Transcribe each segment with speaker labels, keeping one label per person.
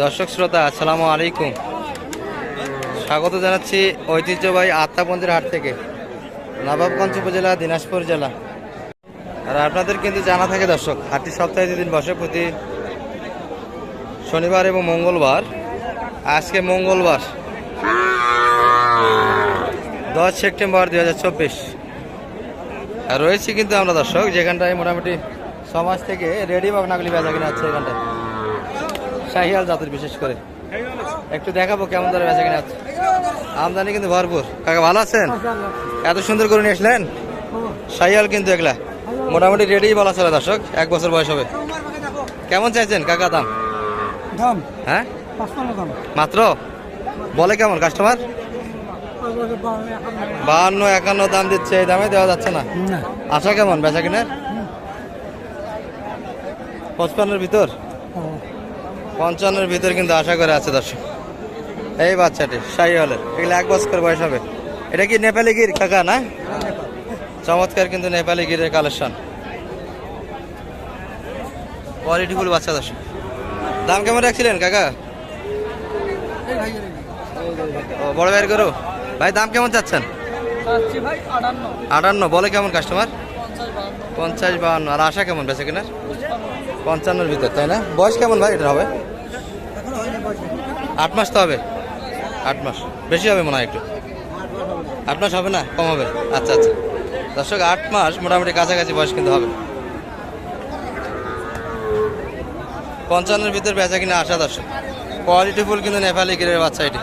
Speaker 1: দর্শক শ্রোতা আসসালামু আলাইকুম, স্বাগত জানাচ্ছি ঐতিহ্যবাহী আত্মাপন্থীর হাট থেকে, নবাবগঞ্জ উপজেলা, দিনাজপুর জেলা। আর আপনাদের কিন্তু জানা থাকে দর্শক, হাটটি সপ্তাহে 2 দিন বসে, প্রতি শনিবার এবং মঙ্গলবার। আজকে মঙ্গলবার 10 সেপ্টেম্বর 2024। আর রয়েছি কিন্তু আমরা দর্শক যেখানটায় মোটামুটি সমাজ থেকে রেডি বাগনাগুলি বেচা কিনা আছে। এখানটায় শাহিয়াল জাতের বিশেষ করে একটু দেখাবো কেমন ধরে বেচা কিনা আছে। আমদানি কিন্তু ভরপুর। কাকা ভালো আছেন? এত সুন্দর করে নিয়ে আসলেন। শাহিয়াল কিন্তু এগুলা মোটামুটি রেডি বলা চলে দর্শক, 1 বছর বয়স হবে। কেমন চাইছেন কাকা দাম? হ্যাঁ মাত্র বলে কেমন কাস্টমার? 52-51 দাম দিচ্ছে, এই দামে দেওয়া যাচ্ছে না। আশা কেমন বেচা কিনার? 55-এর ভিতর, 55-এর ভিতর কিন্তু আশা করে আছে দর্শক। এই বাচ্চাটি শাহিওয়ালের, এগুলো 1 বছর বয়স হবে। এটা কি নেপালি গির কাকা না? চমৎকার কিন্তু নেপালি গিরের কালেকশন, কোয়ালিটিফুল বাচ্চা দর্শক। দাম কেমন রাখছিলেন কাকা? বড় ভাইয়ের গরু ভাই, দাম কেমন চাচ্ছেন? 58 বলে কেমন কাস্টমার? 50-52। আর আশা কেমন বেচা কিনার? 55-এর ভিতর, তাই না? বয়স কেমন ভাই এটা হবে? 8 মাস তো হবে। 8 মাস বেশি হবে মনে হয়, একটু 8 মাস হবে না, কম হবে। আচ্ছা আচ্ছা দর্শক, 8 মাস মোটামুটি কাছাকাছি বয়স কিন্তু হবে। 55-এর ভিতর বেচা কিনা আশা দর্শক। কোয়ালিটিফুল কিন্তু নেপালি গিরের বাচ্চা এটি,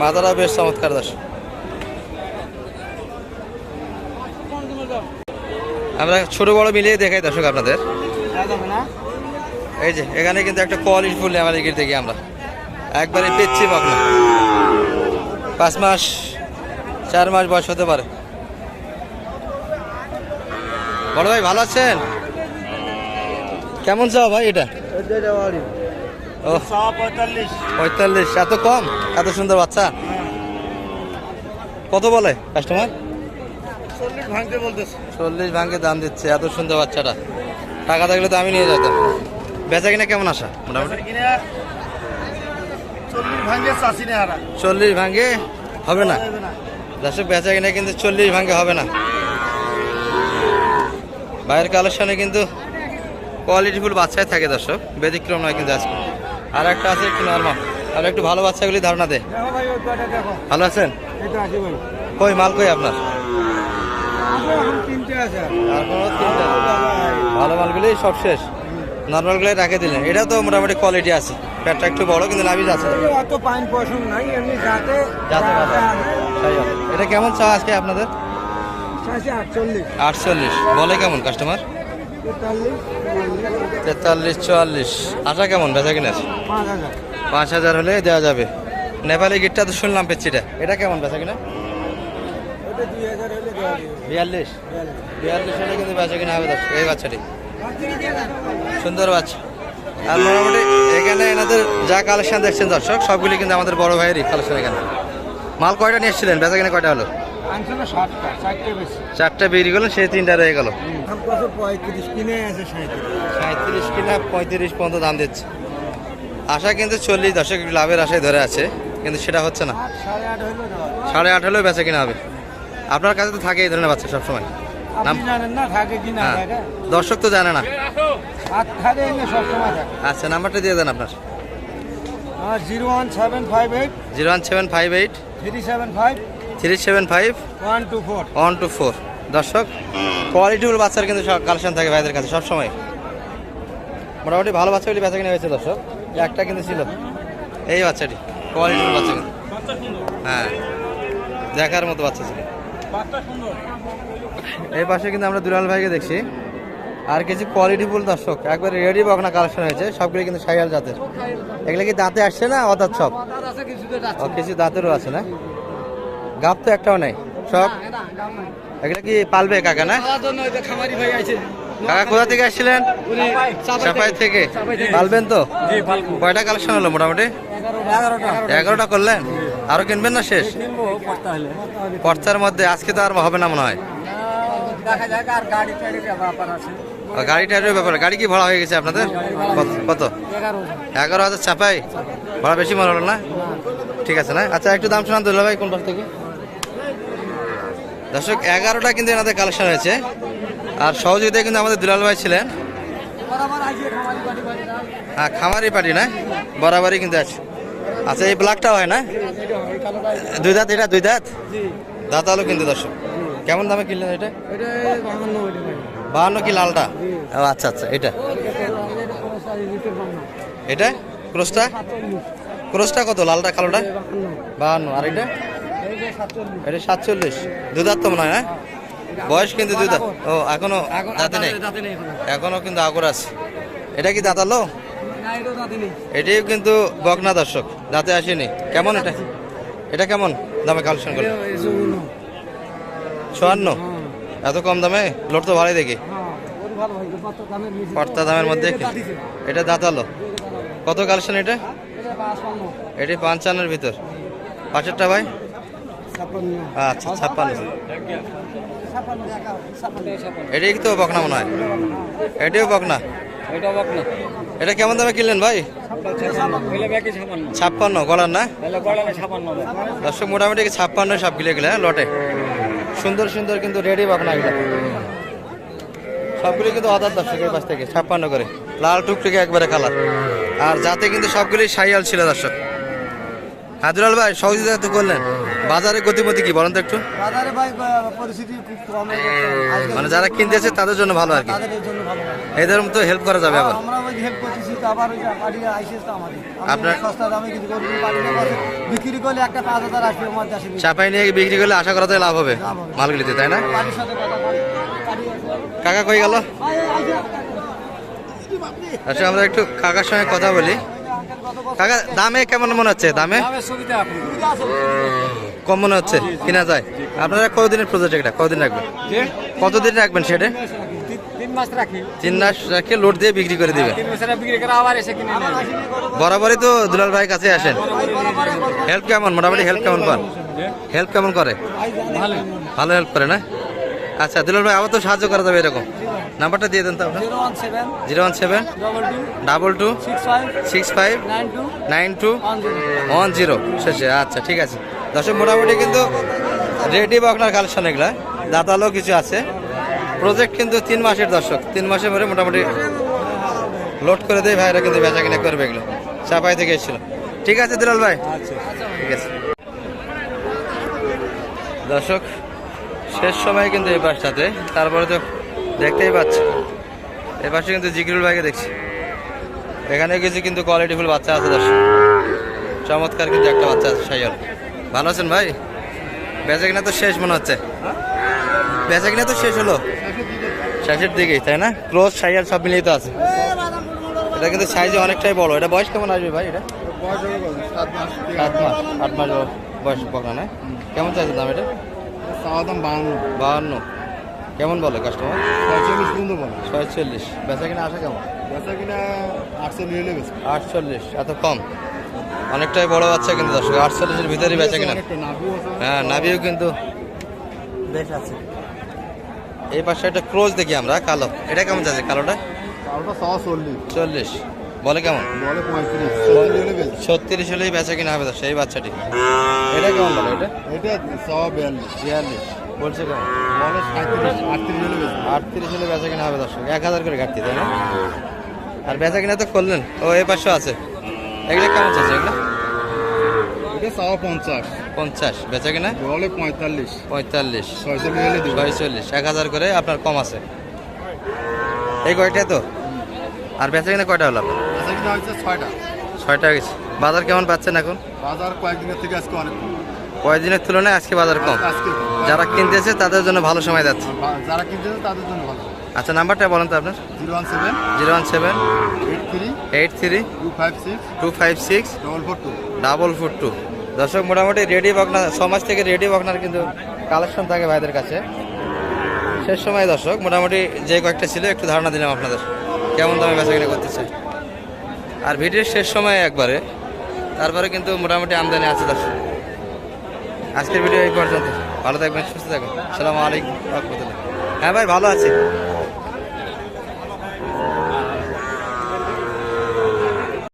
Speaker 1: মাথাটা বেশ চমৎকার দর্শক। আমরা ছোট বড় মিলিয়ে দেখাই দর্শক আপনাদের। এই যে এখানে কিন্তু একটা কোয়ালিটিফুল নেপালি গির দেখি আমরা, একবারে পেচ্ছি পাবনা। 5 মাস 4 মাস বয়স হতে পারে। বড় ভাই ভালো আছেন? কেমন চাও ভাই এটা? ও 45। এত কম? এত সুন্দর বাচ্চা কত বলে কাস্টমার? 40 ভাঙে দাম দিচ্ছে। এত সুন্দর বাচ্চাটা, টাকা থাকলে তো আমি নিয়ে যেতাম। বেচা কিনা কেমন আসা মোটামুটি? 40 ভাঙে হবে না দর্শক, বেচা কিনা কিন্তু 40 ভাঙে হবে না। বাইরের কালেকশনে কিন্তু কোয়ালিটিফুল বাচ্চাই থাকে দর্শক, ব্যতিক্রম নয় কিন্তু আজকে। আর একটা আছে একটু নর্মাল, আর একটু ভালো বাচ্চাগুলি ধারণা দে। ভালো আছেন? কই মাল কই আপনার? ভালো মালগুলি সব শেষ, নর্মালগুলাই রাখে দিলেন। এটা তো মোটামুটি কোয়ালিটি আছে, পেটটা একটু বড় কিন্তু নাভি আছে। এটা কেমন চা আজকে আপনাদের? 48 বলে কেমন কাস্টমার? 43-44। আশা কেমন বেচা কিনা? 5000 হলে দেওয়া যাবে। নেপালি গিটটা তো শুনলাম পেচ্ছিটা, এটা কেমন বেচা কিনা? 42 হলে কিন্তু বেচা কিনা হবে দর্শক। এই বাচ্চাটি সুন্দর বাচ্চা। আর মোটামুটি এখানে এনাদের যা কালেকশন দেখছেন দর্শক, সবগুলি কিন্তু আমাদের বড় ভাইয়েরই কালেকশন। এখানে মাল কয়টা নিয়ে এসেছিলেন? বেচা কিনা কয়টা হলো? 4টা বিক্রি করলেন, সেই 3টা রয়ে গেল। 35 কিনা 35 পর্যন্ত দাম দিচ্ছে। আশা কিন্তু 40 দর্শক, একটু লাভের আশায় ধরে আছে, কিন্তু সেটা হচ্ছে না। 8.5 হলেও বেচা কিনা হবে। আপনার কাছে তো থাকে এই ধরনের বাচ্চা সবসময়, দর্শক তো জানে না। আচ্ছা নাম্বারটা দিয়ে দেন আপনার। 01758 375 124। দর্শক কোয়ালিটিফুল বাচ্চার কিন্তু কালেকশন থাকে ভাইদের কাছে সবসময়। মোটামুটি ভালো বাচ্চাগুলি বেচা কিনে হয়েছে দর্শক। একটা কিন্তু ছিল এই বাচ্চাটি, কোয়ালিটিফুল বাচ্চা কিন্তু, হ্যাঁ দেখার মতো বাচ্চা ছিল। এই পাশে কিন্তু আমরা দুলাল ভাইকে দেখছি, আর কিছু কোয়ালিটিফুল দর্শক একবারে রেডি বকনা কালেকশন হয়েছে। সবগুলি কিন্তু শাহিওয়াল জাতের। এগুলো কি দাঁতে আসছে না অদাঁত সব? কিছু দাঁতেরও আছে না, গাব তো একটাও নেই সব। এগুলো কি পালবে কাকা না? কাকা কোথা থেকে আসছিলেন? চাপাই থেকে। পালবেন তো? কয়টা কালেকশন হলো মোটামুটি? 11টা করলেন। আরো কিনবেন না শেষ? পর্চার মধ্যে আজকে তো আর হবে না মনে হয়। গাড়ি টাইটের ব্যাপারে গাড়ি কি ভাড়া হয়ে গেছে আপনাদের কত 11,000 চাপাই ভাড়া বেশি মনে হলো না ঠিক আছে না আচ্ছা একটু দাম শোনান দুলাল ভাই কোন পাশ থেকে দর্শক 11টা কিন্তু এনাদের কালেকশন হয়েছে আর সহযোগিতায় কিন্তু আমাদের দুলাল ভাই ছিলেন হ্যাঁ খামারি পার্টি না বরাবরই কিন্তু আছে আচ্ছা এই ব্ল্যাকটাও হয় না দুই দাঁত এটা দুই দাঁত দাঁত আলো কিন্তু দর্শক কেমন দামে কিনলেন এটা 52 কি লালটা ও আচ্ছা আচ্ছা এটা এটা ক্রসটা কত লালটা কালোটা 52 আর এটা 47 দুই দাঁত তো মনে হয় না বয়স কিন্তু দুই দাঁত ও এখনো দাঁতে নেই এখনো কিন্তু আগর আছে এটা কি দাঁতালো এটাও কিন্তু বকনা দর্শক দাঁতে আসেনি কেমন এটা কেমন দামে কালেকশন করলেন 56 এত কম দামে লোড তো ভালোই দেখি পর্তা দামের মধ্যে এটা দাঁতালো কত কালেকশন এটা 55 ভিতর পাঁচেরটা ভাই আচ্ছা 56 এটাই তো বকনা মনে হয় এটাও বকনা এটা কেমন দামে কিনলেন ভাই 56 গলার না দর্শক মোটামুটি 56 সব গিলে গেলে লটে সুন্দর সুন্দর কিন্তু রেডি বকনা এগুলো সবগুলি কিন্তু আদার দর্শকের পাশ থেকে 56 করে লাল টুকটুকে একবারে কালার আর যাতে কিন্তু সবগুলি সাইয়াল ছিল দর্শক হাজুরাল ভাই সহযোগিতা তো করলেন বাজারে গতিমতি কি বলেন তো একটু
Speaker 2: বাজারে ভাই পরিস্থিতি খুব কম
Speaker 1: মানে যারা কিনতেছে তাদের জন্য ভালো আর কি
Speaker 2: তাদের জন্য ভালো
Speaker 1: এদের মতো হেল্প করা যাবে আবার
Speaker 2: আমরা ওই হেল্প করতেছি তো আবার ওই পার্টি আইসিএস তো আমাদের
Speaker 1: আপনার
Speaker 2: সস্তা দামে কিছু করব পার্টি না বিক্রি করলে একটা 5,000 আসবে আমার দেশে
Speaker 1: চাপাই নিয়ে বিক্রি করলে আশা করা যায় লাভ হবে মালগুলিতে তাই না
Speaker 2: পার্টির সাথে কথা
Speaker 1: কাকা কই গেল আচ্ছা আমরা একটু কাকার সঙ্গে কথা বলি কাকা দামে কেমন মনে হচ্ছে দামে কম মনে হচ্ছে কিনা যায় আপনারা কতদিনের প্রজেক্ট এটা কতদিন রাখবেন কতদিন রাখবেন সেটা 3 মাস রাখে লোড দিয়ে বিক্রি করে দিবে বরাবরই তো দুলাল ভাই কাছে আসেন হেল্প কেমন মোটামুটি হেল্প কেমন করে ভালো হেল্প করে না আচ্ছা দুলাল ভাই আবার তো সাহায্য করা যাবে এরকম নাম্বারটা দিয়ে দেন তো আপনার 017 22 65 92 10 শেষে আচ্ছা ঠিক আছে দর্শক মোটামুটি কিন্তু রেডি বকনার কালেকশন এগুলা দাঁতালো কিছু আছে প্রজেক্ট কিন্তু 3 মাসের দর্শক 3 মাসের পরে মোটামুটি লোড করে দেয় ভাইরা কিন্তু বেচা কিনা করবে এগুলো চাপাই থেকে এসেছিল ঠিক আছে দুলাল ভাই ঠিক আছে দর্শক শেষ সময় কিন্তু এই পাশটাতে তারপরে তো দেখতেই পাচ্ছি এই পাশে কিন্তু জিকিরুল ভাইকে দেখছি এখানে কিছু কিন্তু কোয়ালিটিফুল বাচ্চা আছে দর্শক চমৎকার কিন্তু একটা বাচ্চা আছে সাইয়াল ভালো আছেন ভাই বেচা কিনা তো শেষ মনে হচ্ছে বেচা কিনা তো শেষ হলো শেষের দিকেই তাই না ক্লোজ সাইয়াল সব মিলিয়ে তো আছে এটা কিন্তু সাইজে অনেকটাই বড় এটা বয়স কেমন আসবে ভাই এটা 7 মাস 8 মাস বয়স বকনা না কেমন চাইছে দাম এটা
Speaker 2: দাম
Speaker 1: 52 কেমন বলে কাস্টমার 46 বেচা কিনা আসা কেমন 48 এত কম অনেকটাই বড় বাচ্চা কিন্তু দর্শক 48-এর ভিতরে বেচা কিনা হ্যাঁ নাভিও কিন্তু বেশ আছে এই পাশে একটা ক্রোজ দেখি আমরা কালো এটা কেমন যাচ্ছে কালোটা 40 বলে কেমন 36 হলেই বেচা কিনা হবে সেই বাচ্চাটি এটা কেমন বলে এটা 42 বলছে কেমন 38 হলে বেচা কিনা হবে দর্শক 1000 করে ঘাটতি তাই না আর বেচা কিনা তো করলেন ও এই পাশে আছে এগুলো কেমন চাচ্ছে এগুলো 50 বেচা কিনা 45 46 1000 করে আপনার কম আছে এই কয়টা তো আর বেচা কিনা কয়টা হলো ছয়টা গেছে বাজার কেমন পাচ্ছেন এখন
Speaker 2: বাজার কয়েকদিনের থেকে আজকে অনেক
Speaker 1: কয়েকদিনের তুলনায় আজকে বাজার কম যারা কিনতেছে তাদের জন্য ভালো সময় যাচ্ছে
Speaker 2: যারা কিনতেছে তাদের জন্য ভালো
Speaker 1: আচ্ছা নাম্বারটা বলেন তো আপনার 017 83 256 442 দর্শক মোটামুটি রেডি বকনা সমাজ থেকে রেডি বকনার কিন্তু কালেকশন থাকে ভাইদের কাছে শেষ সময় দর্শক মোটামুটি যে কয়েকটা ছিল একটু ধারণা দিলাম আপনাদের কেমন দামে বেচা কিনা করতেছে আর ভিডিওর শেষ সময় একবারে তারপরে কিন্তু মোটামুটি আমদানি আছে দর্শক আজকের ভিডিও এই পর্যন্ত ভালো থাকবেন সুস্থ থাকবেন আসসালামু আলাইকুম রাহমাতুল্লাহ হ্যাঁ ভাই ভালো আছি